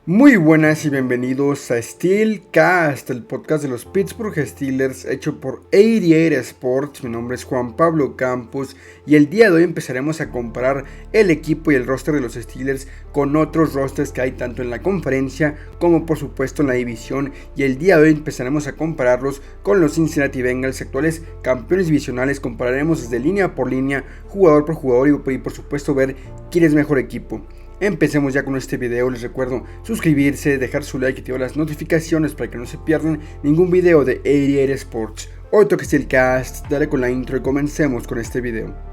Muy buenas y bienvenidos a Steelcast, el podcast de los Pittsburgh Steelers hecho por 88 Sports. Mi nombre es Juan Pablo Campos y el día de hoy empezaremos a comparar el equipo y el roster de los Steelers con otros rosters que hay tanto en la conferencia como por supuesto en la división, y el día de hoy empezaremos a compararlos con los Cincinnati Bengals, actuales campeones divisionales. Compararemos desde línea por línea, jugador por jugador y por supuesto ver quién es mejor equipo. Empecemos ya con este video. Les recuerdo suscribirse, dejar su like y activar las notificaciones para que no se pierdan ningún video de 88 Sports. Hoy toca Steelcast, dale con la intro y comencemos con este video.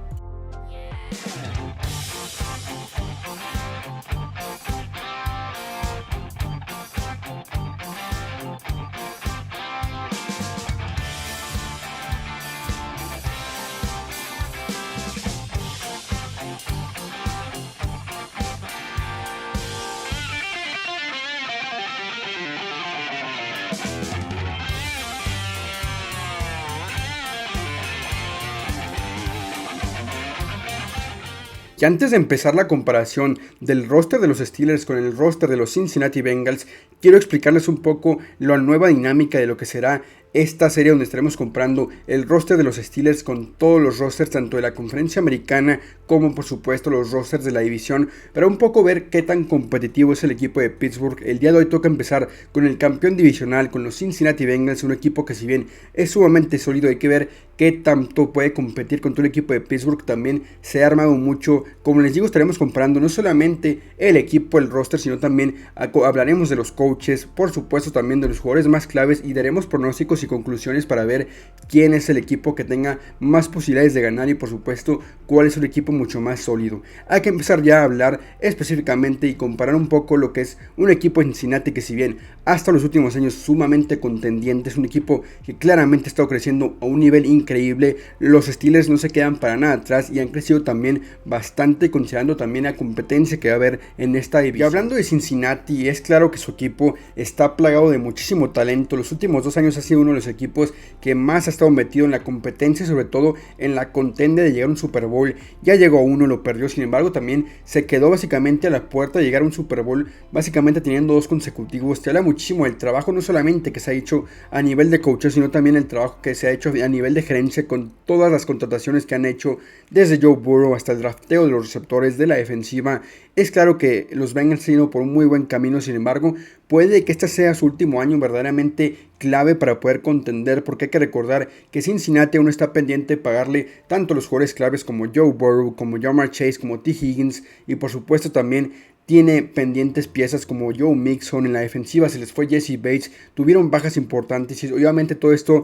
Y antes de empezar la comparación del roster de los Steelers con el roster de los Cincinnati Bengals, quiero explicarles un poco la nueva dinámica de lo que será esta serie, donde estaremos comprando el roster de los Steelers con todos los rosters tanto de la conferencia americana como por supuesto los rosters de la división, para un poco ver qué tan competitivo es el equipo de Pittsburgh. El día de hoy toca empezar con el campeón divisional, con los Cincinnati Bengals, un equipo que si bien es sumamente sólido, hay que ver qué tanto puede competir con todo el equipo de Pittsburgh. También se ha armado mucho. Como les digo, estaremos comparando no solamente el equipo, el roster, sino también hablaremos de los coaches, por supuesto también de los jugadores más claves, y daremos pronósticos y conclusiones para ver quién es el equipo que tenga más posibilidades de ganar y por supuesto cuál es un equipo mucho más sólido. Hay que empezar ya a hablar específicamente y comparar un poco lo que es un equipo de Cincinnati que, si bien hasta los últimos años sumamente contendiente, es un equipo que claramente ha estado creciendo a un nivel increíble. Los Steelers no se quedan para nada atrás y han crecido también bastante, considerando también la competencia que va a haber en esta división. Y hablando de Cincinnati, es claro que su equipo está plagado de muchísimo talento. Los últimos 2 años ha sido uno de los equipos que más ha estado metido en la competencia, sobre todo en la contenda de llegar a un Super Bowl. Ya llegó a uno, lo perdió, sin embargo también se quedó básicamente a la puerta de llegar a un Super Bowl, básicamente teniendo 2 consecutivos. Te habla muchísimo del trabajo, no solamente que se ha hecho a nivel de coaches, sino también el trabajo que se ha hecho a nivel de gerencia, con todas las contrataciones que han hecho, desde Joe Burrow hasta el drafteo de los receptores, de la defensiva. Es claro que los Bengals han ido por un muy buen camino, sin embargo, puede que este sea su último año verdaderamente clave para poder contender, porque hay que recordar que Cincinnati aún está pendiente de pagarle tanto a los jugadores claves como Joe Burrow, como Ja'Marr Chase, como T. Higgins, y por supuesto también tiene pendientes piezas como Joe Mixon. En la defensiva se les fue Jesse Bates, tuvieron bajas importantes y obviamente todo esto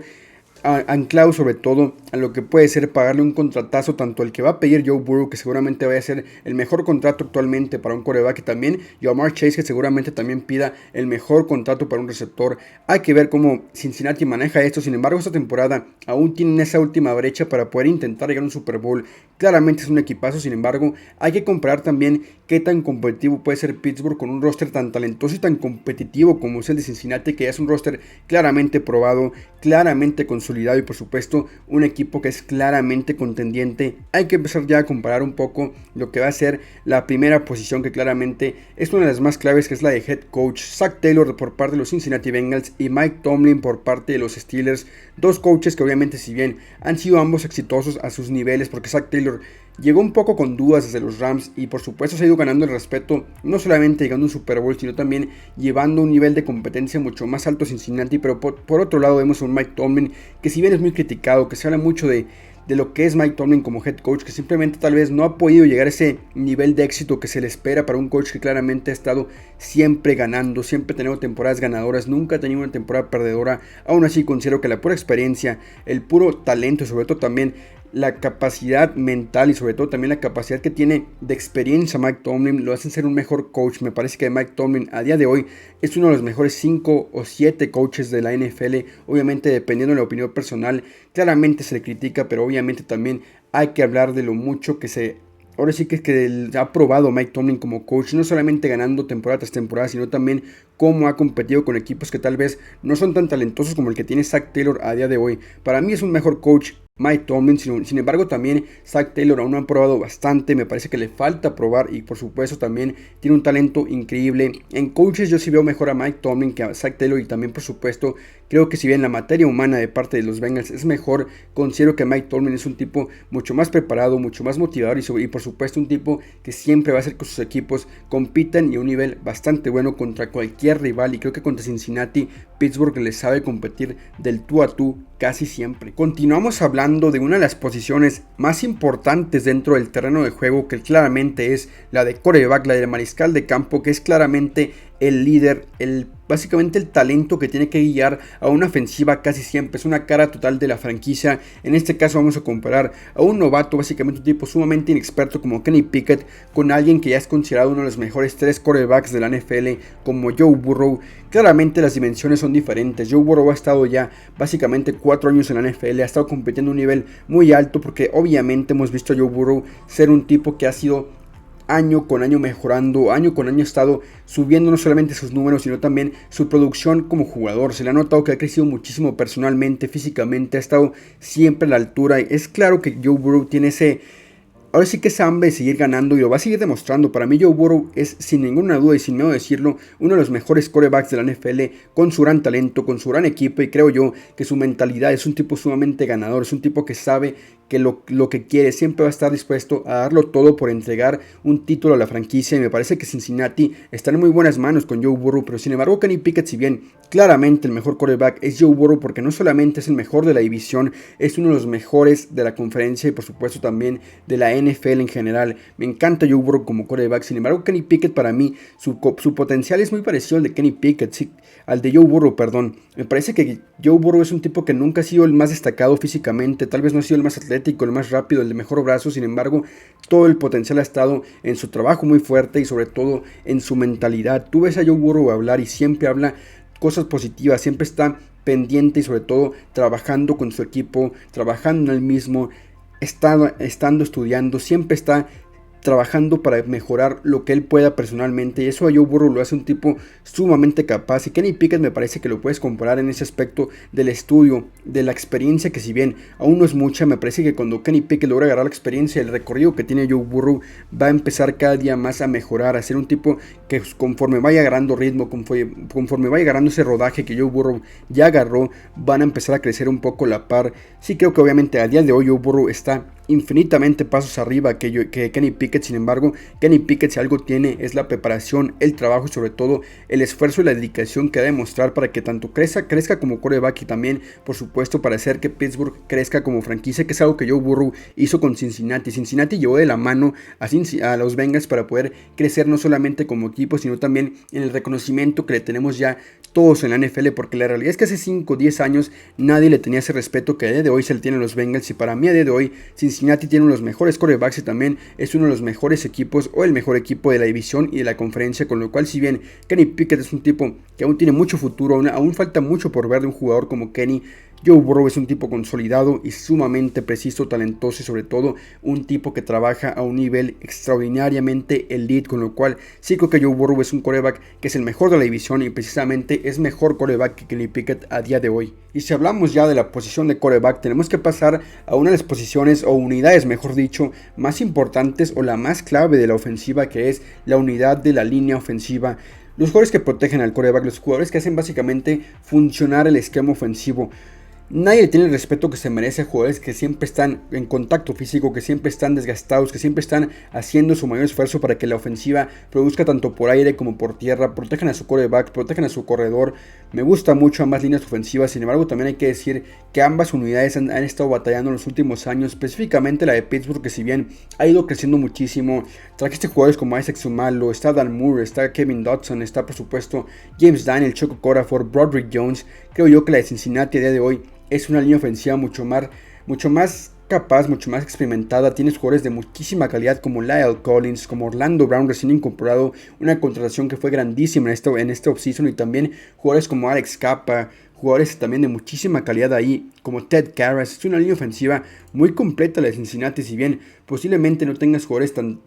anclado sobre todo a lo que puede ser pagarle un contratazo tanto al que va a pedir Joe Burrow, que seguramente vaya a ser el mejor contrato actualmente para un quarterback, y también Ja'Marr Chase, que seguramente también pida el mejor contrato para un receptor. Hay que ver cómo Cincinnati maneja esto. Sin embargo, esta temporada aún tienen esa última brecha para poder intentar llegar a un Super Bowl. Claramente es un equipazo, sin embargo hay que comparar también qué tan competitivo puede ser Pittsburgh con un roster tan talentoso y tan competitivo como es el de Cincinnati, que ya es un roster claramente probado, claramente consolidado y por supuesto un equipo que es claramente contendiente. Hay que empezar ya a comparar un poco lo que va a ser la primera posición, que claramente es una de las más claves, que es la de head coach. Zac Taylor por parte de los Cincinnati Bengals y Mike Tomlin por parte de los Steelers, dos coaches que obviamente, si bien han sido ambos exitosos a sus niveles, porque Zac Taylor llegó un poco con dudas desde los Rams y por supuesto se ha ido ganando el respeto, no solamente llegando a un Super Bowl, sino también llevando un nivel de competencia mucho más alto a Cincinnati. Pero por otro lado vemos a un Mike Tomlin que, si bien es muy criticado, que se habla mucho de lo que es Mike Tomlin como head coach, que simplemente tal vez no ha podido llegar a ese nivel de éxito que se le espera para un coach que claramente ha estado siempre ganando, siempre ha tenido temporadas ganadoras, nunca ha tenido una temporada perdedora. Aún así considero que la pura experiencia, el puro talento y sobre todo también la capacidad mental y sobre todo también la capacidad que tiene de experiencia Mike Tomlin lo hacen ser un mejor coach. Me parece que Mike Tomlin a día de hoy es uno de los mejores 5 o 7 coaches de la NFL. Obviamente, dependiendo de la opinión personal, claramente se le critica, pero obviamente también hay que hablar de lo mucho que se... Ahora sí que ha probado Mike Tomlin como coach, no solamente ganando temporada tras temporada, sino también cómo ha competido con equipos que tal vez no son tan talentosos como el que tiene Zac Taylor a día de hoy. Para mí es un mejor coach Mike Tomlin. Sin embargo, también Zac Taylor aún no ha probado bastante, me parece que le falta probar y por supuesto también tiene un talento increíble. En coaches yo sí veo mejor a Mike Tomlin que a Zac Taylor y también por supuesto creo que si bien la materia humana de parte de los Bengals es mejor, considero que Mike Tomlin es un tipo mucho más preparado, mucho más motivador y por supuesto un tipo que siempre va a hacer que sus equipos compitan y a un nivel bastante bueno contra cualquier rival, y creo que contra Cincinnati, Pittsburgh le sabe competir del tú a tú casi siempre. Continuamos hablando de una de las posiciones más importantes dentro del terreno de juego, que claramente es la de quarterback, la del mariscal de campo, que es claramente el líder, básicamente el talento que tiene que guiar a una ofensiva casi siempre, es una cara total de la franquicia. En este caso vamos a comparar a un novato, básicamente un tipo sumamente inexperto como Kenny Pickett, con alguien que ya es considerado uno de los mejores 3 quarterbacks de la NFL como Joe Burrow. Claramente las dimensiones son diferentes. Joe Burrow ha estado ya básicamente 4 años en la NFL, ha estado compitiendo a un nivel muy alto, porque obviamente hemos visto a Joe Burrow ser un tipo que ha sido año con año mejorando, año con año ha estado subiendo no solamente sus números, sino también su producción como jugador. Se le ha notado que ha crecido muchísimo personalmente, físicamente, ha estado siempre a la altura. Es claro que Joe Burrow tiene ahora sí que esa hambre de seguir ganando y lo va a seguir demostrando. Para mí Joe Burrow es sin ninguna duda y sin miedo de decirlo uno de los mejores quarterbacks de la NFL, con su gran talento, con su gran equipo, y creo yo que su mentalidad es un tipo sumamente ganador, es un tipo que sabe que lo que quiere, siempre va a estar dispuesto a darlo todo por entregar un título a la franquicia, y me parece que Cincinnati está en muy buenas manos con Joe Burrow. Pero sin embargo Kenny Pickett, si bien claramente el mejor quarterback es Joe Burrow, porque no solamente es el mejor de la división, es uno de los mejores de la conferencia y por supuesto también de la NFL en general. Me encanta Joe Burrow como quarterback. Sin embargo Kenny Pickett, para mí su potencial es muy parecido al de Kenny Pickett, sí, al de Joe Burrow, perdón. Me parece que Joe Burrow es un tipo que nunca ha sido el más destacado físicamente, tal vez no ha sido el más atlético, el más rápido, el de mejor brazo. Sin embargo, todo el potencial ha estado en su trabajo muy fuerte y sobre todo en su mentalidad. Tú ves a Joe Burrow hablar y siempre habla cosas positivas, siempre está pendiente y sobre todo trabajando con su equipo, trabajando en él mismo, estando estudiando, siempre está trabajando para mejorar lo que él pueda personalmente, y eso a Joe Burrow lo hace un tipo sumamente capaz. Y Kenny Pickett me parece que lo puedes comparar en ese aspecto del estudio, de la experiencia, que si bien aún no es mucha, me parece que cuando Kenny Pickett logra agarrar la experiencia, el recorrido que tiene Joe Burrow, va a empezar cada día más a mejorar, a ser un tipo que conforme vaya agarrando ritmo, conforme vaya agarrando ese rodaje que Joe Burrow ya agarró, van a empezar a crecer un poco la par. Sí creo que obviamente a día de hoy Joe Burrow está infinitamente pasos arriba que Kenny Pickett. Sin embargo, Kenny Pickett, si algo tiene, es la preparación, el trabajo y sobre todo el esfuerzo y la dedicación que ha de demostrar para que tanto crezca como quarterback, y también por supuesto para hacer que Pittsburgh crezca como franquicia, que es algo que Joe Burrow hizo con Cincinnati. Cincinnati llevó de la mano a los Bengals para poder crecer no solamente como equipo, sino también en el reconocimiento que le tenemos ya todos en la NFL, porque la realidad es que hace 5 o 10 años nadie le tenía ese respeto que a día de hoy se le tienen los Bengals, y para mí a día de hoy Cincinnati tiene uno de los mejores quarterbacks y también es uno de los mejores equipos o el mejor equipo de la división y de la conferencia, con lo cual si bien Kenny Pickett es un tipo que aún tiene mucho futuro, aún falta mucho por ver de un jugador como Kenny, Joe Burrow es un tipo consolidado y sumamente preciso, talentoso y sobre todo un tipo que trabaja a un nivel extraordinariamente elite, con lo cual sí creo que Joe Burrow es un quarterback que es el mejor de la división y precisamente es mejor quarterback que Kenny Pickett a día de hoy. Y si hablamos ya de la posición de quarterback, tenemos que pasar a una de las posiciones o unidades, mejor dicho, más importantes o la más clave de la ofensiva, que es la unidad de la línea ofensiva. Los jugadores que protegen al quarterback, los jugadores que hacen básicamente funcionar el esquema ofensivo. Nadie tiene el respeto que se merece a jugadores que siempre están en contacto físico, que siempre están desgastados, que siempre están haciendo su mayor esfuerzo para que la ofensiva produzca tanto por aire como por tierra, protejan a su quarterback, protejan a su corredor. Me gusta mucho ambas líneas ofensivas. Sin embargo, también hay que decir que ambas unidades han estado batallando en los últimos años, específicamente la de Pittsburgh, que si bien ha ido creciendo muchísimo, trajiste jugadores como Isaac Sumalo, está Dan Moore, está Kevin Dodson, está por supuesto James Daniel, Choco Corafor, Broderick Jones. Creo yo que la de Cincinnati a día de hoy es una línea ofensiva mucho más capaz, mucho más experimentada. Tienes jugadores de muchísima calidad como Lyle Collins, como Orlando Brown recién incorporado, una contratación que fue grandísima en este offseason, y también jugadores como Alex Capa, jugadores también de muchísima calidad ahí, como Ted Karras. Es una línea ofensiva muy completa la de Cincinnati, si bien posiblemente no tengas jugadores tan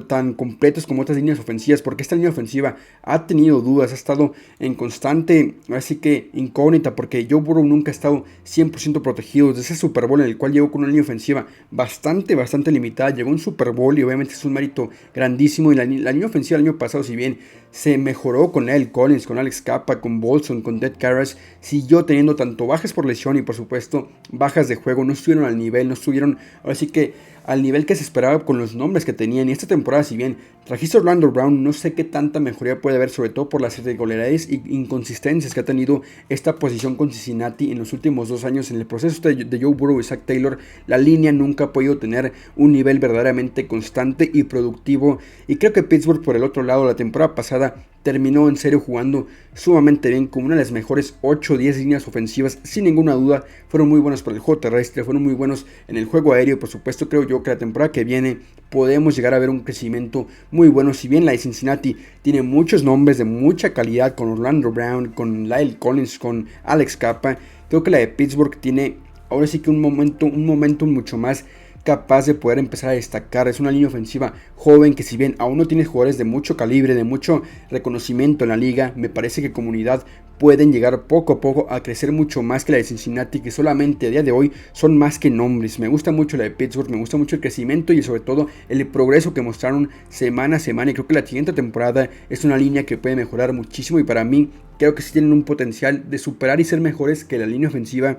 tan completos como otras líneas ofensivas, porque esta línea ofensiva ha tenido dudas, ha estado en constante, así que incógnita, porque Joe Burrow nunca ha estado 100% protegido. Desde ese Super Bowl en el cual llegó con una línea ofensiva bastante limitada, llegó a un Super Bowl y obviamente es un mérito grandísimo. Y la línea ofensiva el año pasado, si bien se mejoró con La'el Collins, con Alex Capa, con Bolson, con Ted Karras, siguió teniendo tanto bajas por lesión y por supuesto bajas de juego. No estuvieron al nivel, no estuvieron, ahora sí que al nivel que se esperaba con los nombres que tenían. Y esta temporada, si bien trajiste a Orlando Brown, no sé qué tanta mejoría puede haber, sobre todo por las irregularidades e inconsistencias que ha tenido esta posición con Cincinnati en los últimos 2 años. En el proceso de Joe Burrow y Zach Taylor, la línea nunca ha podido tener un nivel verdaderamente constante y productivo. Y creo que Pittsburgh, por el otro lado, la temporada pasada terminó en serio jugando sumamente bien, con una de las mejores 8 o 10 líneas ofensivas, sin ninguna duda. Fueron muy buenos por el juego terrestre, fueron muy buenos en el juego aéreo. Por supuesto, creo yo que la temporada que viene podemos llegar a ver un crecimiento muy bueno. Si bien la de Cincinnati tiene muchos nombres de mucha calidad, con Orlando Brown, con La'el Collins, con Alex Capa, creo que la de Pittsburgh tiene ahora sí que un momento mucho más capaz de poder empezar a destacar. Es una línea ofensiva joven que, si bien aún no tiene jugadores de mucho calibre, de mucho reconocimiento en la liga, me parece que como unidad pueden llegar poco a poco a crecer mucho más que la de Cincinnati, que solamente a día de hoy son más que nombres. Me gusta mucho la de Pittsburgh, me gusta mucho el crecimiento y sobre todo el progreso que mostraron semana a semana, y creo que la siguiente temporada es una línea que puede mejorar muchísimo, y para mí creo que sí tienen un potencial de superar y ser mejores que la línea ofensiva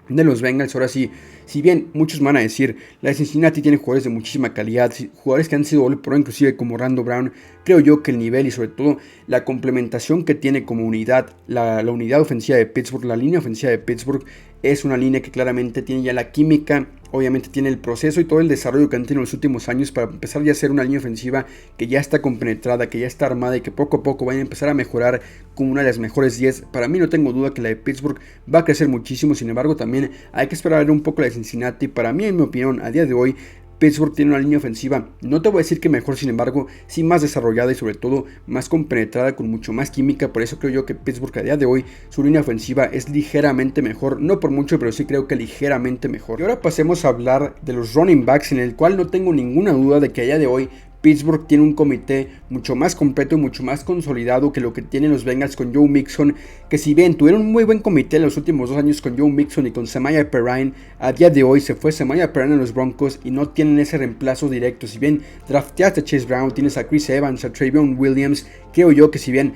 de los Bengals. Ahora sí, si bien muchos van a decir, la de Cincinnati tiene jugadores de muchísima calidad, jugadores que han sido All Pro inclusive como Orlando Brown, creo yo que el nivel y sobre todo la complementación que tiene como unidad, la unidad ofensiva de Pittsburgh, la línea ofensiva de Pittsburgh, es una línea que claramente tiene ya la química, obviamente tiene el proceso y todo el desarrollo que han tenido en los últimos años para empezar ya a ser una línea ofensiva que ya está compenetrada, que ya está armada y que poco a poco van a empezar a mejorar como una de las mejores 10. Para mí no tengo duda que la de Pittsburgh va a crecer muchísimo. Sin embargo, también hay que esperar a ver un poco la de Cincinnati. Para mí, en mi opinión, a día de hoy, Pittsburgh tiene una línea ofensiva, no te voy a decir que mejor, sin embargo, sí más desarrollada y sobre todo más compenetrada, con mucho más química. Por eso creo yo que Pittsburgh a día de hoy, su línea ofensiva es ligeramente mejor, no por mucho, pero sí creo que ligeramente mejor. Y ahora pasemos a hablar de los running backs, en el cual no tengo ninguna duda de que a día de hoy Pittsburgh tiene un comité mucho más completo y mucho más consolidado que lo que tienen los Bengals con Joe Mixon, que si bien tuvieron un muy buen comité en los últimos 2 años con Joe Mixon y con Samaje Perine, a día de hoy se fue Samaje Perine a los Broncos y no tienen ese reemplazo directo. Si bien drafteaste a Chase Brown, tienes a Chris Evans, a Travion Williams, creo yo que si bien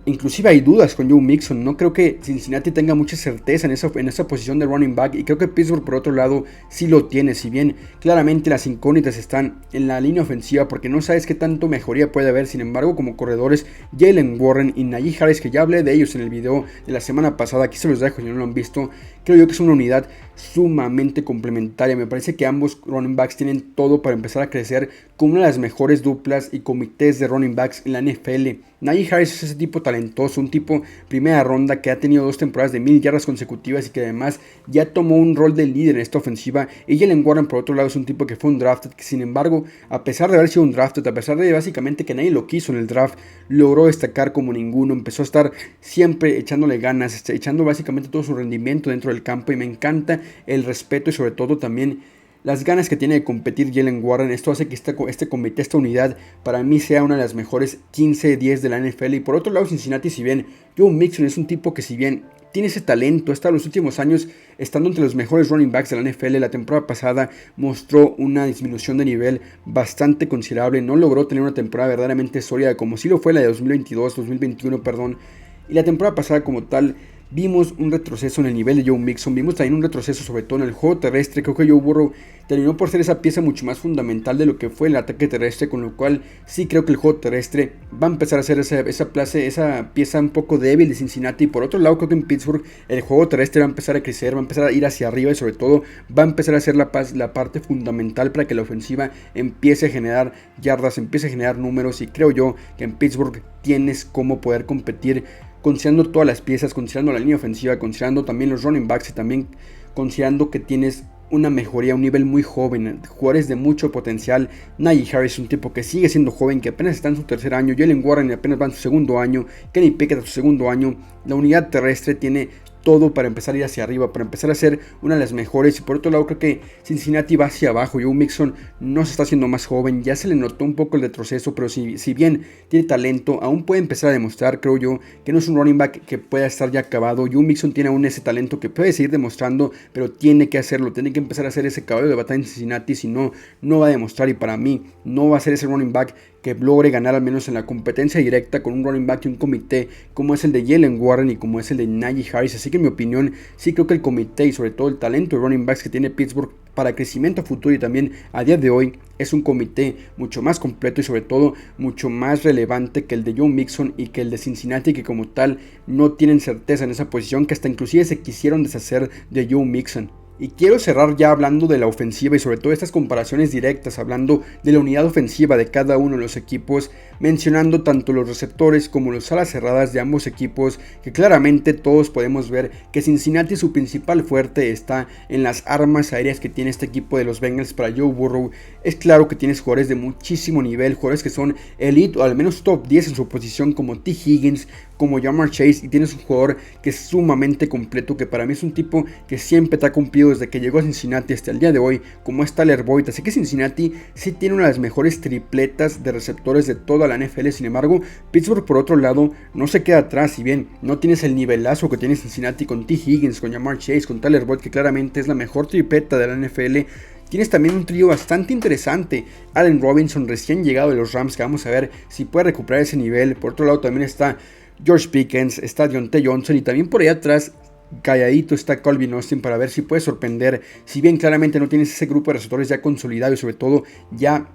inclusive hay dudas con Joe Mixon, no creo que Cincinnati tenga mucha certeza en esa posición de running back, y creo que Pittsburgh por otro lado sí lo tiene. Si bien claramente las incógnitas están en la línea ofensiva porque no sabes qué tanto mejoría puede haber, sin embargo como corredores Jalen Warren y Najee Harris, que ya hablé de ellos en el video de la semana pasada, aquí se los dejo si no lo han visto, creo yo que es una unidad sumamente complementaria. Me parece que ambos running backs tienen todo para empezar a crecer como una de las mejores duplas y comités de running backs en la NFL. Najee Harris es ese tipo talentoso, un tipo primera ronda que ha tenido 2 temporadas de 1000 yardas consecutivas y que además ya tomó un rol de líder en esta ofensiva. Y Jalen Warren por otro lado es un tipo que fue un drafted, que sin embargo, a pesar de haber sido un drafted, a pesar de básicamente que nadie lo quiso en el draft, logró destacar como ninguno. Empezó a estar siempre echándole ganas, echando básicamente todo su rendimiento dentro del campo, y me encanta el respeto y sobre todo también las ganas que tiene de competir Jalen Warren. Esto hace que este comité, esta unidad, para mí sea una de las mejores 15-10 de la NFL. Y por otro lado, Cincinnati, si bien Joe Mixon es un tipo que si bien tiene ese talento, está en los últimos años estando entre los mejores running backs de la NFL, la temporada pasada mostró una disminución de nivel bastante considerable, no logró tener una temporada verdaderamente sólida como sí lo fue la de 2021, y la temporada pasada como tal vimos un retroceso en el nivel de Joe Mixon, vimos también un retroceso sobre todo en el juego terrestre. Creo que Joe Burrow terminó por ser esa pieza mucho más fundamental de lo que fue el ataque terrestre, con lo cual sí creo que el juego terrestre va a empezar a ser esa pieza un poco débil de Cincinnati. Por otro lado, creo que en Pittsburgh el juego terrestre va a empezar a crecer, va a empezar a ir hacia arriba y sobre todo va a empezar a ser la parte fundamental para que la ofensiva empiece a generar yardas, empiece a generar números, y creo yo que en Pittsburgh tienes cómo poder competir considerando todas las piezas, considerando la línea ofensiva, considerando también los running backs y también considerando que tienes una mejoría a un nivel muy joven, jugadores de mucho potencial. Najee Harris es un tipo que sigue siendo joven, que apenas está en su 3er año, Jalen Warren apenas va en su 2º año, Kenny Pickett a su 2º año. La unidad terrestre tiene todo para empezar a ir hacia arriba, para empezar a ser una de las mejores. Y por otro lado, creo que Cincinnati va hacia abajo. Joe Mixon no se está haciendo más joven, ya se le notó un poco el retroceso, pero si bien tiene talento, aún puede empezar a demostrar, creo yo, que no es un running back que pueda estar ya acabado. Joe Mixon tiene aún ese talento que puede seguir demostrando, pero tiene que hacerlo, tiene que empezar a hacer ese caballo de batalla en Cincinnati, si no, no va a demostrar. Y para mí, no va a ser ese running back que logre ganar al menos en la competencia directa con un running back y un comité como es el de Jalen Warren y como es el de Najee Harris. Así que en mi opinión, sí creo que el comité y sobre todo el talento de running backs que tiene Pittsburgh para crecimiento futuro y también a día de hoy es un comité mucho más completo y sobre todo mucho más relevante que el de Joe Mixon y que el de Cincinnati, que como tal no tienen certeza en esa posición, que hasta inclusive se quisieron deshacer de Joe Mixon. Y quiero cerrar ya hablando de la ofensiva y sobre todo estas comparaciones directas, hablando de la unidad ofensiva de cada uno de los equipos, mencionando tanto los receptores como los alas cerradas de ambos equipos, que claramente todos podemos ver que Cincinnati, su principal fuerte está en las armas aéreas que tiene este equipo de los Bengals para Joe Burrow. Es claro que tienes jugadores de muchísimo nivel, jugadores que son elite o al menos top 10 en su posición, como T. Higgins, como Ja'Marr Chase, y tienes un jugador que es sumamente completo, que para mí es un tipo que siempre te ha cumplido desde que llegó a Cincinnati hasta el día de hoy, como es Tyler Boyd. Así que Cincinnati sí tiene una de las mejores tripletas de receptores de toda la NFL. Sin embargo, Pittsburgh por otro lado no se queda atrás. Si bien no tienes el nivelazo que tiene Cincinnati con T. Higgins, con Ja'Marr Chase, con Tyler Boyd, que claramente es la mejor tripleta de la NFL, tienes también un trío bastante interesante. Allen Robinson, recién llegado de los Rams, que vamos a ver si puede recuperar ese nivel. Por otro lado también está George Pickens, está Diontae Johnson, y también por ahí atrás, calladito, está Calvin Austin para ver si puede sorprender. Si bien claramente no tienes ese grupo de receptores ya consolidado y sobre todo ya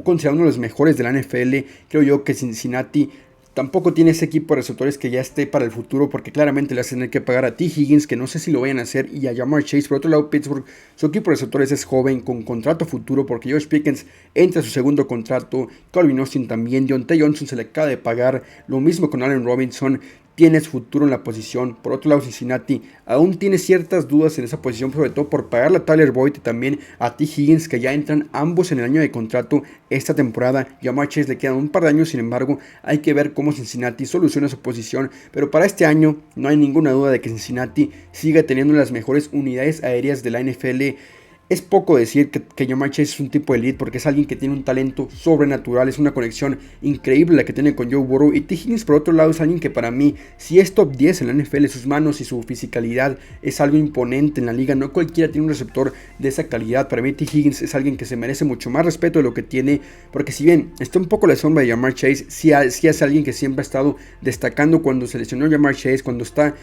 considerando los mejores de la NFL, creo yo que Cincinnati tampoco tiene ese equipo de receptores que ya esté para el futuro, porque claramente le vas a tener que pagar a T. Higgins, que no sé si lo vayan a hacer, y a Ja'Marr Chase. Por otro lado, Pittsburgh, su equipo de receptores es joven, con contrato futuro, porque George Pickens entra a su segundo contrato, Calvin Austin también, Diontae Johnson se le acaba de pagar, lo mismo con Allen Robinson. Tienes futuro en la posición. Por otro lado, Cincinnati aún tiene ciertas dudas en esa posición, sobre todo por pagarle a Tyler Boyd y también a T. Higgins, que ya entran ambos en el año de contrato esta temporada. Y a Ja'Marr Chase le quedan un par de años, sin embargo, hay que ver cómo Cincinnati soluciona su posición. Pero para este año no hay ninguna duda de que Cincinnati sigue teniendo las mejores unidades aéreas de la NFL. Es poco decir que Ja'Marr Chase es un tipo de elite, porque es alguien que tiene un talento sobrenatural, es una conexión increíble la que tiene con Joe Burrow. Y T. Higgins por otro lado es alguien que para mí, si es top 10 en la NFL, sus manos y su fisicalidad es algo imponente en la liga. No cualquiera tiene un receptor de esa calidad. Para mí T. Higgins es alguien que se merece mucho más respeto de lo que tiene, porque si bien está un poco la sombra de Ja'Marr Chase, sí es alguien que siempre ha estado destacando. Cuando se lesionó Ja'Marr Chase, cuando está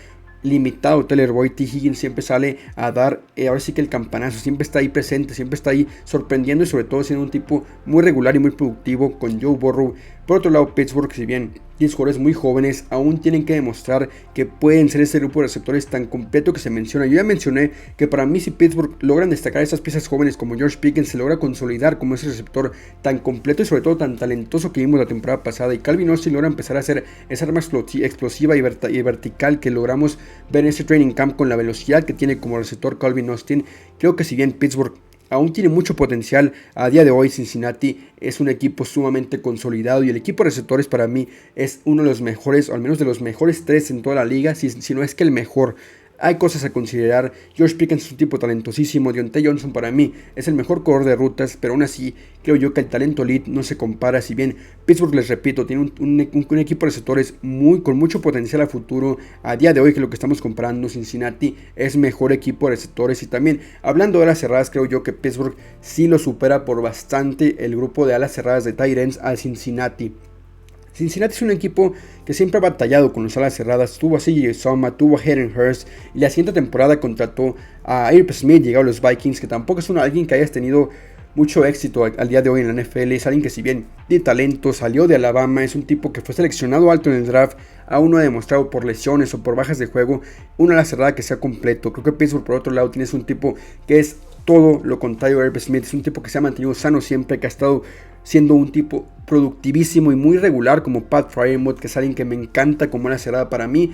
limitado Tyler Boyd, T. Higgins siempre sale a dar, ahora sí que el campanazo, siempre está ahí presente, siempre está ahí sorprendiendo y sobre todo siendo un tipo muy regular y muy productivo con Joe Burrow. Por otro lado, Pittsburgh, si bien tiene jugadores muy jóvenes, aún tienen que demostrar que pueden ser ese grupo de receptores tan completo que se menciona. Yo ya mencioné que para mí, si Pittsburgh logran destacar esas piezas jóvenes como George Pickens, se logra consolidar como ese receptor tan completo y sobre todo tan talentoso que vimos la temporada pasada, y Calvin Austin logra empezar a hacer esa arma explosiva y vertical que logramos ver en ese training camp con la velocidad que tiene como receptor Calvin Austin. Creo que si bien Pittsburgh aún tiene mucho potencial, a día de hoy Cincinnati es un equipo sumamente consolidado y el equipo de receptores para mí es uno de los mejores, o al menos de los mejores 3 en toda la liga, si no es que el mejor. Hay cosas a considerar. George Pickens es un tipo talentosísimo. Diontae Johnson para mí es el mejor corredor de rutas, pero aún así creo yo que el talento elite no se compara. Si bien Pittsburgh, les repito, tiene un equipo de receptores con mucho potencial a futuro, a día de hoy que lo que estamos comparando, Cincinnati es mejor equipo de receptores. Y también hablando de alas cerradas, creo yo que Pittsburgh sí lo supera por bastante el grupo de alas cerradas de tight ends a Cincinnati. Cincinnati es un equipo que siempre ha batallado con las alas cerradas. Tuvo a CJ Uzomah, tuvo a Hayden Hurst, y la siguiente temporada contrató a Irv Smith, llegado a los Vikings, que tampoco es alguien que hayas tenido mucho éxito al día de hoy en la NFL. Es alguien que, si bien tiene talento, salió de Alabama, es un tipo que fue seleccionado alto en el draft, aún no ha demostrado por lesiones o por bajas de juego una ala cerrada que sea completo. Creo que Pittsburgh por otro lado tienes un tipo que es todo lo contrario a Irv Smith. Es un tipo que se ha mantenido sano siempre, que ha estado siendo un tipo productivísimo y muy regular como Pat Fryermuth, que es alguien que me encanta como ala cerrada. Para mí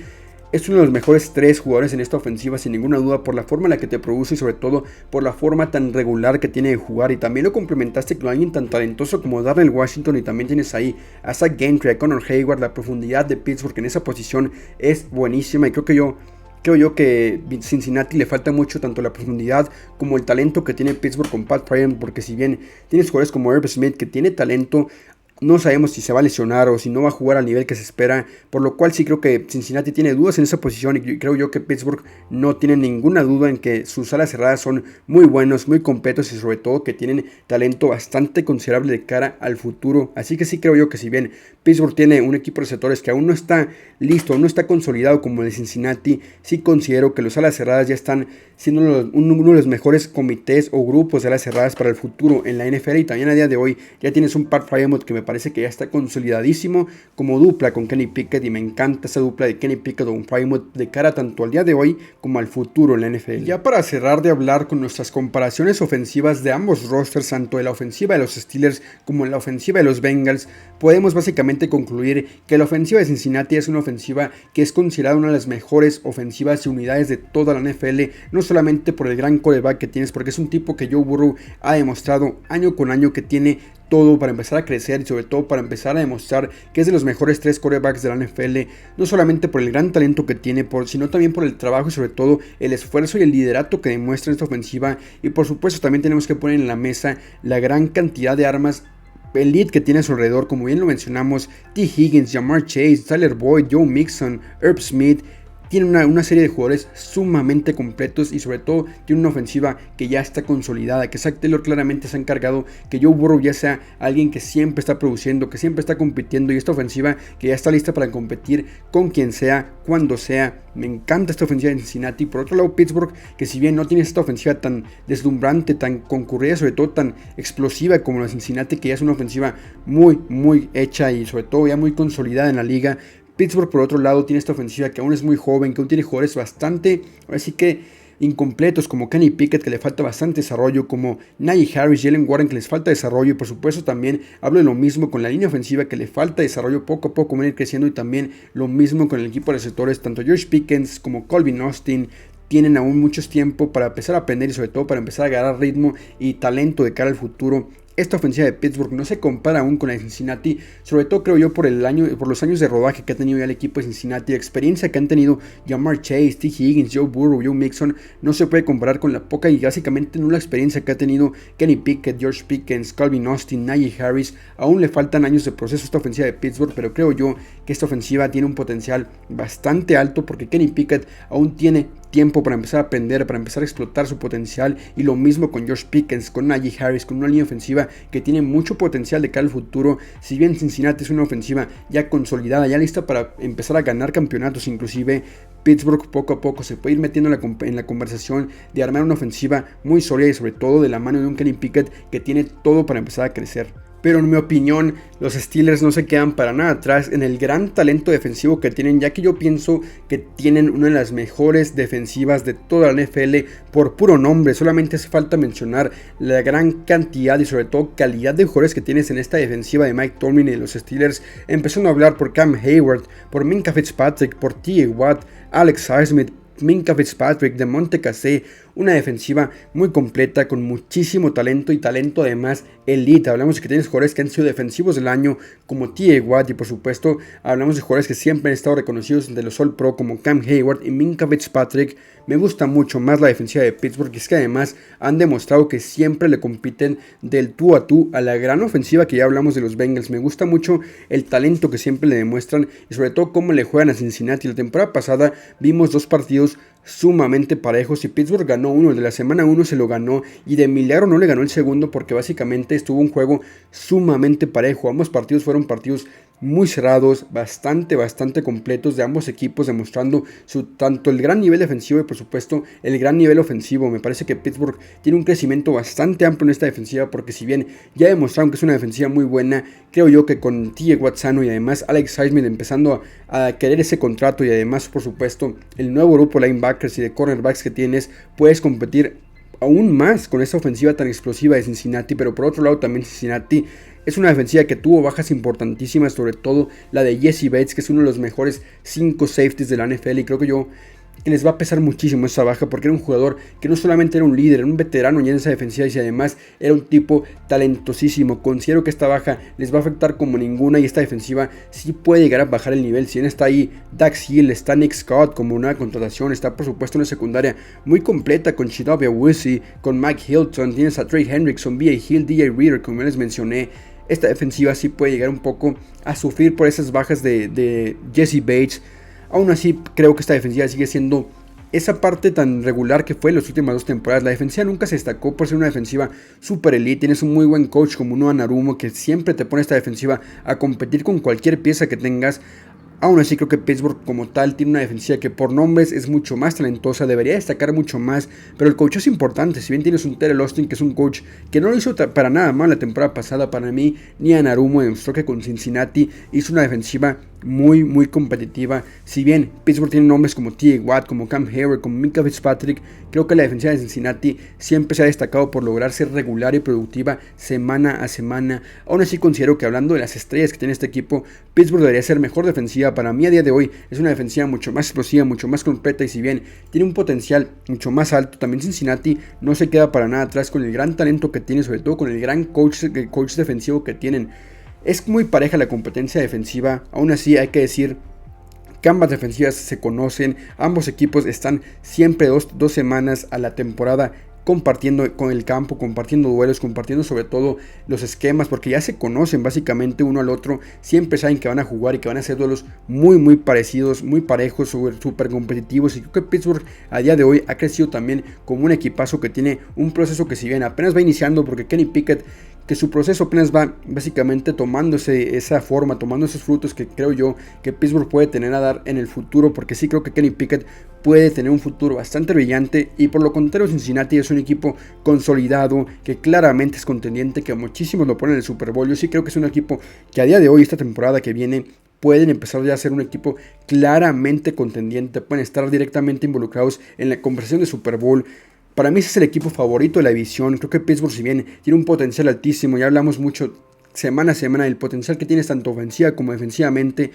es uno de los mejores 3 jugadores en esta ofensiva, sin ninguna duda, por la forma en la que te produce y sobre todo por la forma tan regular que tiene de jugar. Y también lo complementaste con alguien tan talentoso como Darnell Washington, y también tienes ahí a Zach Gentry, a Connor Hayward. La profundidad de Pittsburgh en esa posición es buenísima, y creo que yo Creo yo que Cincinnati le falta mucho tanto la profundidad como el talento que tiene Pittsburgh con Pat Bryant, porque si bien tienes jugadores como Herb Smith que tiene talento, no sabemos si se va a lesionar o si no va a jugar al nivel que se espera, por lo cual sí creo que Cincinnati tiene dudas en esa posición y creo yo que Pittsburgh no tiene ninguna duda en que sus alas cerradas son muy buenos, muy completos y sobre todo que tienen talento bastante considerable de cara al futuro. Así que sí creo yo que si bien Pittsburgh tiene un equipo de receptores que aún no está listo, aún no está consolidado como el de Cincinnati, sí considero que los alas cerradas ya están siendo uno de los mejores comités o grupos de alas cerradas para el futuro en la NFL, y también a día de hoy ya tienes un Pat Bryant que me parece que ya está consolidadísimo como dupla con Kenny Pickett, y me encanta esa dupla de Kenny Pickett o un Bryant de cara tanto al día de hoy como al futuro en la NFL. Ya para cerrar de hablar con nuestras comparaciones ofensivas de ambos rosters, tanto de la ofensiva de los Steelers como en la ofensiva de los Bengals, podemos básicamente concluir que la ofensiva de Cincinnati es una ofensiva que es considerada una de las mejores ofensivas y unidades de toda la NFL, no solamente por el gran quarterback que tienes, porque es un tipo que Joe Burrow ha demostrado año con año que tiene todo para empezar a crecer y sobre todo para empezar a demostrar que es de los mejores 3 quarterbacks de la NFL, no solamente por el gran talento que tiene, sino también por el trabajo y sobre todo el esfuerzo y el liderato que demuestra esta ofensiva. Y por supuesto también tenemos que poner en la mesa la gran cantidad de armas elite que tiene a su alrededor, como bien lo mencionamos: T. Higgins, Ja'Marr Chase, Tyler Boyd, Joe Mixon, Herb Smith. Tiene una serie de jugadores sumamente completos y sobre todo tiene una ofensiva que ya está consolidada, que Zac Taylor claramente se ha encargado que Joe Burrow ya sea alguien que siempre está produciendo, que siempre está compitiendo, y esta ofensiva que ya está lista para competir con quien sea, cuando sea. Me encanta esta ofensiva de Cincinnati. Por otro lado, Pittsburgh, que si bien no tiene esta ofensiva tan deslumbrante, tan concurrida, sobre todo tan explosiva como la de Cincinnati, que ya es una ofensiva muy hecha y sobre todo ya muy consolidada en la liga, Pittsburgh por otro lado tiene esta ofensiva que aún es muy joven, que aún tiene jugadores bastante, así que incompletos, como Kenny Pickett, que le falta bastante desarrollo, como Najee Harris, Jalen Warren, que les falta desarrollo, y por supuesto también hablo de lo mismo con la línea ofensiva, que le falta desarrollo, poco a poco van a ir creciendo, y también lo mismo con el equipo de receptores, tanto George Pickens como Calvin Austin tienen aún mucho tiempo para empezar a aprender y sobre todo para empezar a agarrar ritmo y talento de cara al futuro. Esta ofensiva de Pittsburgh no se compara aún con la de Cincinnati, sobre todo creo yo por los años de rodaje que ha tenido ya el equipo de Cincinnati, la experiencia que han tenido Ja'Marr Chase, T. Higgins, Joe Burrow, Joe Mixon. No se puede comparar con la poca y básicamente nula experiencia que ha tenido Kenny Pickett, George Pickens, Calvin Austin, Najee Harris. Aún le faltan años de proceso a esta ofensiva de Pittsburgh, pero creo yo que esta ofensiva tiene un potencial bastante alto, porque Kenny Pickett aún tiene tiempo para empezar a aprender, para empezar a explotar su potencial, y lo mismo con George Pickens, con Najee Harris, con una línea ofensiva que tiene mucho potencial de cara al futuro. Si bien Cincinnati es una ofensiva ya consolidada, ya lista para empezar a ganar campeonatos, inclusive Pittsburgh poco a poco se puede ir metiendo en la conversación de armar una ofensiva muy sólida y sobre todo de la mano de un Kenny Pickett que tiene todo para empezar a crecer. Pero en mi opinión, los Steelers no se quedan para nada atrás en el gran talento defensivo que tienen, ya que yo pienso que tienen una de las mejores defensivas de toda la NFL por puro nombre. Solamente hace falta mencionar la gran cantidad y sobre todo calidad de jugadores que tienes en esta defensiva de Mike Tomlin y de los Steelers, empezando a hablar por Cam Hayward, por Minkah Fitzpatrick, por T.J. Watt, Alex Highsmith, Minkah Fitzpatrick, Demonte Casey. Una defensiva muy completa, con muchísimo talento y talento además elite. Hablamos de que tienes jugadores que han sido defensivos del año como T.J. Watt, y por supuesto hablamos de jugadores que siempre han estado reconocidos de los All Pro como Cam Hayward y Minkah Fitzpatrick. Me gusta mucho más la defensiva de Pittsburgh, y es que además han demostrado que siempre le compiten del tú a tú a la gran ofensiva que ya hablamos de los Bengals. Me gusta mucho el talento que siempre le demuestran y sobre todo cómo le juegan a Cincinnati. La temporada pasada vimos 2 partidos sumamente parejos y Pittsburgh ganó uno. El de la semana 1 se lo ganó y de milagro no le ganó el segundo, porque básicamente estuvo un juego sumamente parejo. Ambos partidos fueron partidos muy cerrados, bastante completos de ambos equipos, demostrando tanto el gran nivel defensivo y por supuesto el gran nivel ofensivo. Me parece que Pittsburgh tiene un crecimiento bastante amplio en esta defensiva, porque si bien ya demostraron que es una defensiva muy buena, creo yo que con T.J. Watt sano y además Alex Highsmith empezando a querer ese contrato, y además por supuesto el nuevo grupo de linebackers y de cornerbacks que tienes, puedes competir aún más con esta ofensiva tan explosiva de Cincinnati. Pero por otro lado también Cincinnati es una defensiva que tuvo bajas importantísimas, sobre todo la de Jessie Bates, que es uno de los mejores 5 safeties de la NFL, y creo que yo que les va a pesar muchísimo esa baja, porque era un jugador que no solamente era un líder, era un veterano ya en esa defensiva, y además era un tipo talentosísimo. Considero que esta baja les va a afectar como ninguna, y esta defensiva sí puede llegar a bajar el nivel. Si bien está ahí Dax Hill, está Nick Scott como una contratación, está por supuesto una secundaria muy completa con Chidobe Awuzie, con Mike Hilton, tienes a Trey Hendrickson, B.A. Hill, DJ Reader, como les mencioné. Esta defensiva sí puede llegar un poco a sufrir por esas bajas de Jesse Bates. Aún así, creo que esta defensiva sigue siendo esa parte tan regular que fue en las últimas 2 temporadas. La defensiva nunca se destacó por ser una defensiva super elite. Tienes un muy buen coach como Noah Narumo, que siempre te pone esta defensiva a competir con cualquier pieza que tengas. Aún así creo que Pittsburgh como tal tiene una defensiva que por nombres es mucho más talentosa, debería destacar mucho más, pero el coach es importante. Si bien tienes un Terrell Austin que es un coach que no lo hizo para nada mal la temporada pasada, para mí ni a Narumo demostró que con Cincinnati hizo una defensiva muy competitiva. Si bien Pittsburgh tiene nombres como T.A. Watt, como Cam Hayward, como Minkah Fitzpatrick, creo que la defensiva de Cincinnati siempre se ha destacado por lograr ser regular y productiva semana a semana. Aún así considero que, hablando de las estrellas que tiene este equipo, Pittsburgh debería ser mejor defensiva. Para mí a día de hoy es una defensiva mucho más explosiva, mucho más completa, y si bien tiene un potencial mucho más alto, también Cincinnati no se queda para nada atrás con el gran talento que tiene, sobre todo con el gran coach defensivo que tienen. Es muy pareja la competencia defensiva. Aún así hay que decir que ambas defensivas se conocen, ambos equipos están siempre dos semanas a la temporada compartiendo con el campo, compartiendo duelos, compartiendo sobre todo los esquemas, porque ya se conocen básicamente uno al otro, siempre saben que van a jugar y que van a hacer duelos muy parecidos, muy parejos, súper competitivos. Y creo que Pittsburgh a día de hoy ha crecido también como un equipazo que tiene un proceso que, si bien apenas va iniciando, porque Kenny Pickett, que su proceso apenas va básicamente tomándose esa forma, tomando esos frutos que creo yo que Pittsburgh puede tener a dar en el futuro, porque sí creo que Kenny Pickett puede tener un futuro bastante brillante. Y por lo contrario, Cincinnati es un equipo consolidado, que claramente es contendiente, que muchísimos lo ponen en el Super Bowl. Yo sí creo que es un equipo que a día de hoy, esta temporada que viene, pueden empezar ya a ser un equipo claramente contendiente, pueden estar directamente involucrados en la conversación de Super Bowl. Para mí ese es el equipo favorito de la división. Creo que Pittsburgh, si bien tiene un potencial altísimo, ya hablamos mucho semana a semana del potencial que tiene tanto ofensiva como defensivamente,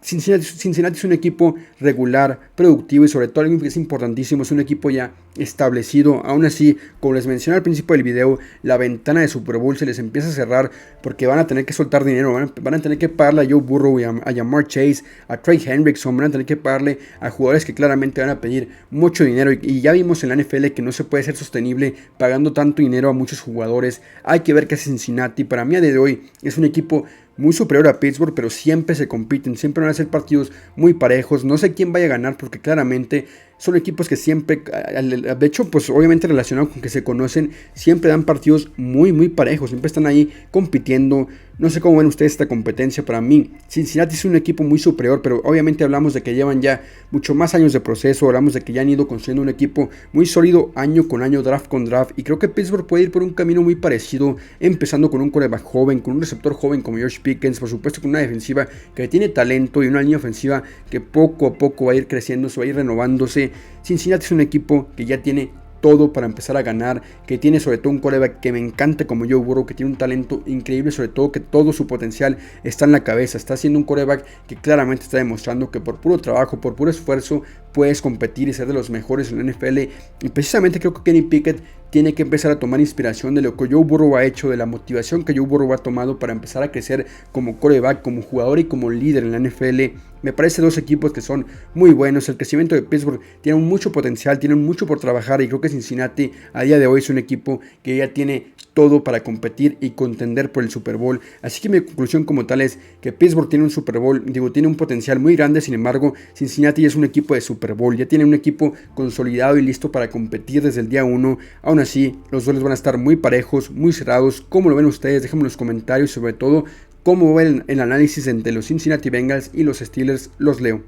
Cincinnati es un equipo regular, productivo, y sobre todo algo que es importantísimo, es un equipo ya establecido. Aún así, como les mencioné al principio del video, la ventana de Super Bowl se les empieza a cerrar, porque van a tener que soltar dinero, van a tener que pagarle a Joe Burrow y a Ja'Marr Chase, a Trey Hendrickson, van a tener que pagarle a jugadores que claramente van a pedir mucho dinero, y ya vimos en la NFL que no se puede ser sostenible pagando tanto dinero a muchos jugadores. Hay que ver qué hace Cincinnati. Para mí a día de hoy es un equipo muy superior a Pittsburgh, pero siempre se compiten, siempre van a ser partidos muy parejos. No sé quién vaya a ganar, porque claramente son equipos que siempre, de hecho, pues obviamente relacionado con que se conocen, siempre dan partidos muy parejos, siempre están ahí compitiendo. No sé cómo ven ustedes esta competencia. Para mí Cincinnati es un equipo muy superior, pero obviamente hablamos de que llevan ya mucho más años de proceso, hablamos de que ya han ido construyendo un equipo muy sólido año con año, draft con draft, y creo que Pittsburgh puede ir por un camino muy parecido, empezando con un quarterback joven, con un receptor joven como George Pickens, por supuesto con una defensiva que tiene talento y una línea ofensiva que poco a poco va a ir creciendo, se va a ir renovándose. Cincinnati es un equipo que ya tiene todo para empezar a ganar, que tiene sobre todo un quarterback que me encanta como Joe Burrow, que tiene un talento increíble, sobre todo que todo su potencial está en la cabeza. Está siendo un quarterback que claramente está demostrando que por puro trabajo, por puro esfuerzo, puedes competir y ser de los mejores en la NFL. Y precisamente creo que Kenny Pickett tiene que empezar a tomar inspiración de lo que Joe Burrow ha hecho, de la motivación que Joe Burrow ha tomado para empezar a crecer como quarterback, como jugador y como líder en la NFL. Me parece dos equipos que son muy buenos. El crecimiento de Pittsburgh tiene mucho potencial, tienen mucho por trabajar, y creo que Cincinnati a día de hoy es un equipo que ya tiene todo para competir y contender por el Super Bowl. Así que mi conclusión como tal es que Pittsburgh tiene un Super Bowl, tiene un potencial muy grande. Sin embargo, Cincinnati es un equipo de Super Bowl, ya tiene un equipo consolidado y listo para competir desde el día 1. Aún así, los duelos van a estar muy parejos, muy cerrados. ¿Cómo lo ven ustedes? Déjenme en los comentarios, sobre todo cómo ven el análisis entre los Cincinnati Bengals y los Steelers. Los leo.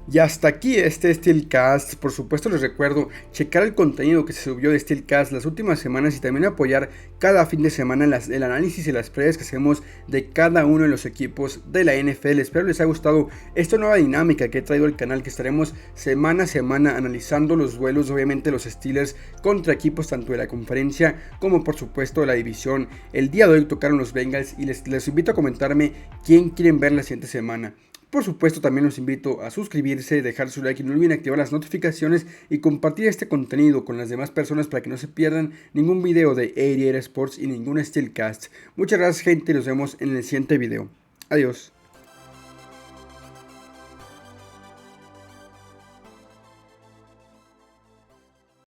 Y hasta aquí este Steelcast. Por supuesto les recuerdo checar el contenido que se subió de Steelcast las últimas semanas, y también apoyar cada fin de semana el análisis y las previas que hacemos de cada uno de los equipos de la NFL. Espero les haya gustado esta nueva dinámica que he traído al canal, que estaremos semana a semana analizando los duelos, obviamente los Steelers contra equipos tanto de la conferencia como por supuesto de la división. El día de hoy tocaron los Bengals, y les invito a comentarme quién quieren ver la siguiente semana. Por supuesto, también los invito a suscribirse, dejar su like y no olviden activar las notificaciones y compartir este contenido con las demás personas para que no se pierdan ningún video de ADR Sports y ningún Steelcast. Muchas gracias, gente, y nos vemos en el siguiente video. Adiós.